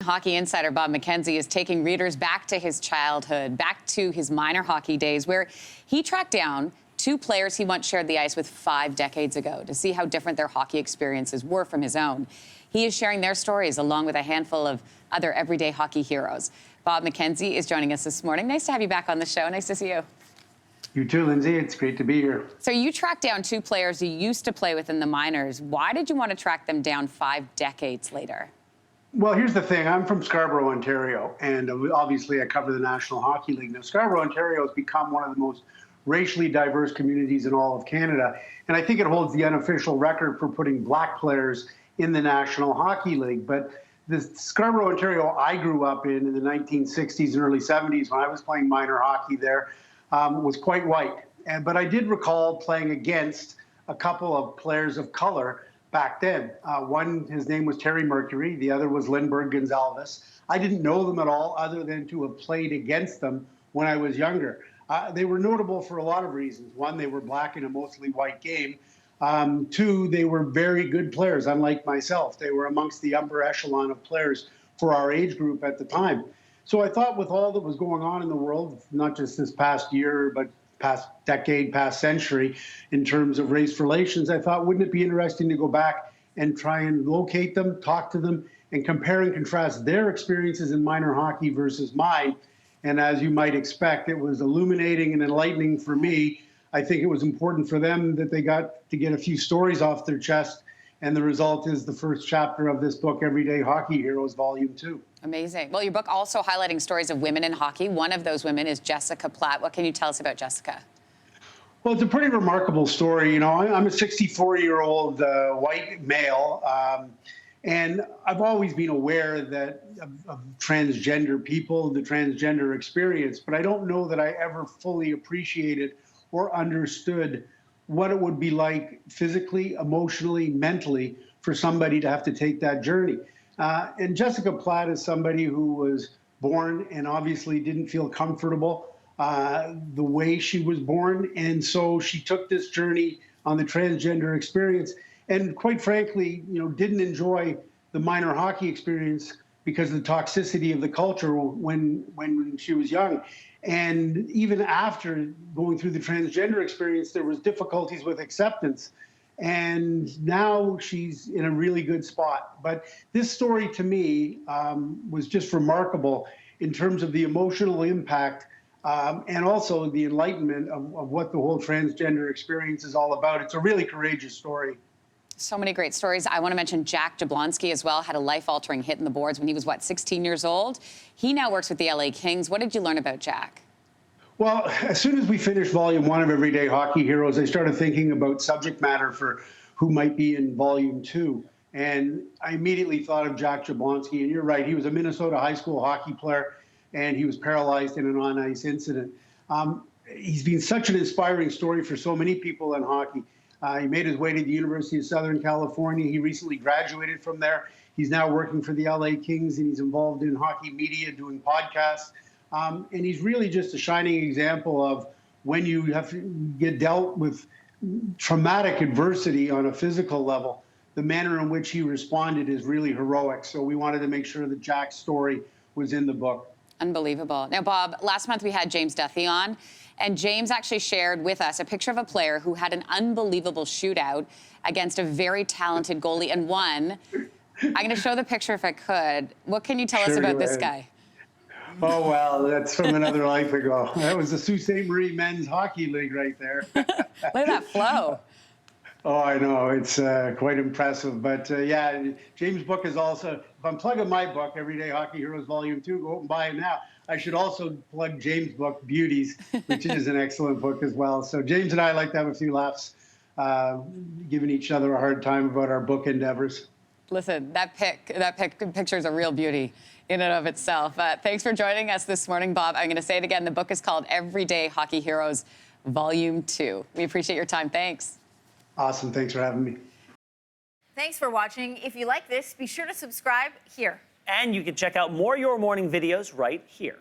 Hockey insider Bob McKenzie is taking readers back to his childhood, back to his minor hockey days, where he tracked down two players he once shared the ice with 5 decades ago to see how different their hockey experiences were from his own. He is sharing their stories along with a handful of other everyday hockey heroes. Bob McKenzie is joining us this morning. Nice to have you back on the show. Nice to see you. You too, Lindsey. It's great to be here. So you tracked down two players you used to play with in the minors. Why did you want to track them down 5 decades later? Well, here's the thing. I'm from Scarborough, Ontario, and obviously I cover the National Hockey League. Now, Scarborough, Ontario has become one of the most racially diverse communities in all of Canada, and I think it holds the unofficial record for putting black players in the National Hockey League. But the Scarborough, Ontario I grew up in the 1960s and early 70s when I was playing minor hockey there was quite white. But I did recall playing against a couple of players of color back then. One, his name was Terry Mercury. The other was Lindbergh Gonzalez. I didn't know them at all other than to have played against them when I was younger. They were notable for a lot of reasons. One, they were black in a mostly white game. Two, they were very good players, unlike myself. They were amongst the upper echelon of players for our age group at the time. So I thought with all that was going on in the world, not just this past year, but past decade, past century, in terms of race relations, I thought, wouldn't it be interesting to go back and try and locate them, talk to them, and compare and contrast their experiences in minor hockey versus mine. And as you might expect, it was illuminating and enlightening for me. I think it was important for them that they got to get a few stories off their chest. And the result is the first chapter of this book, Everyday Hockey Heroes, Volume 2. Amazing. Well, your book also highlighting stories of women in hockey. One of those women is Jessica Platt. What can you tell us about Jessica? Well, it's a pretty remarkable story. You know, I'm a 64-year-old white male, and I've always been aware that of transgender people, the transgender experience, but I don't know that I ever fully appreciated or understood what it would be like physically, emotionally, mentally for somebody to have to take that journey. And Jessica Platt is somebody who was born and obviously didn't feel comfortable the way she was born. And so she took this journey on the transgender experience and quite frankly, you know, didn't enjoy the minor hockey experience because of the toxicity of the culture when she was young. And even after going through the transgender experience, there was difficulties with acceptance. And now she's in a really good spot. But this story to me was just remarkable in terms of the emotional impact and also the enlightenment of what the whole transgender experience is all about. It's a really courageous story. So many great stories. I want to mention Jack Jablonski as well, had a life-altering hit in the boards when he was, 16 years old? He now works with the LA Kings. What did you learn about Jack? Well, as soon as we finished Volume 1 of Everyday Hockey Heroes, I started thinking about subject matter for who might be in Volume 2. And I immediately thought of Jack Jablonski. And you're right, he was a Minnesota high school hockey player, and he was paralyzed in an on-ice incident. He's been such an inspiring story for so many people in hockey. He made his way to the University of Southern California. He recently graduated from there. He's now working for the LA Kings, and he's involved in hockey media, doing podcasts. And he's really just a shining example of when you have to get dealt with traumatic adversity on a physical level, the manner in which he responded is really heroic. So we wanted to make sure that Jack's story was in the book. Unbelievable. Now, Bob, last month we had James Duthie on, and James actually shared with us a picture of a player who had an unbelievable shootout against a very talented goalie and won. I'm going to show the picture if I could. What can you tell us about this guy? Oh, well, that's from another life ago. That was the Sault Ste. Marie Men's Hockey League right there. Look at that flow. Oh, I know. It's quite impressive. But, yeah, James' book is also, if I'm plugging my book, Everyday Hockey Heroes Volume 2, go out and buy it now. I should also plug James' book, Beauties, which is an excellent book as well. So James and I like to have a few laughs, giving each other a hard time about our book endeavors. Listen, that picture is a real beauty in and of itself. Thanks for joining us this morning, Bob. I'm going to say it again. The book is called Everyday Hockey Heroes, Volume 2. We appreciate your time. Thanks. Awesome. Thanks for having me. Thanks for watching. If you like this, be sure to subscribe here. And you can check out more Your Morning videos right here.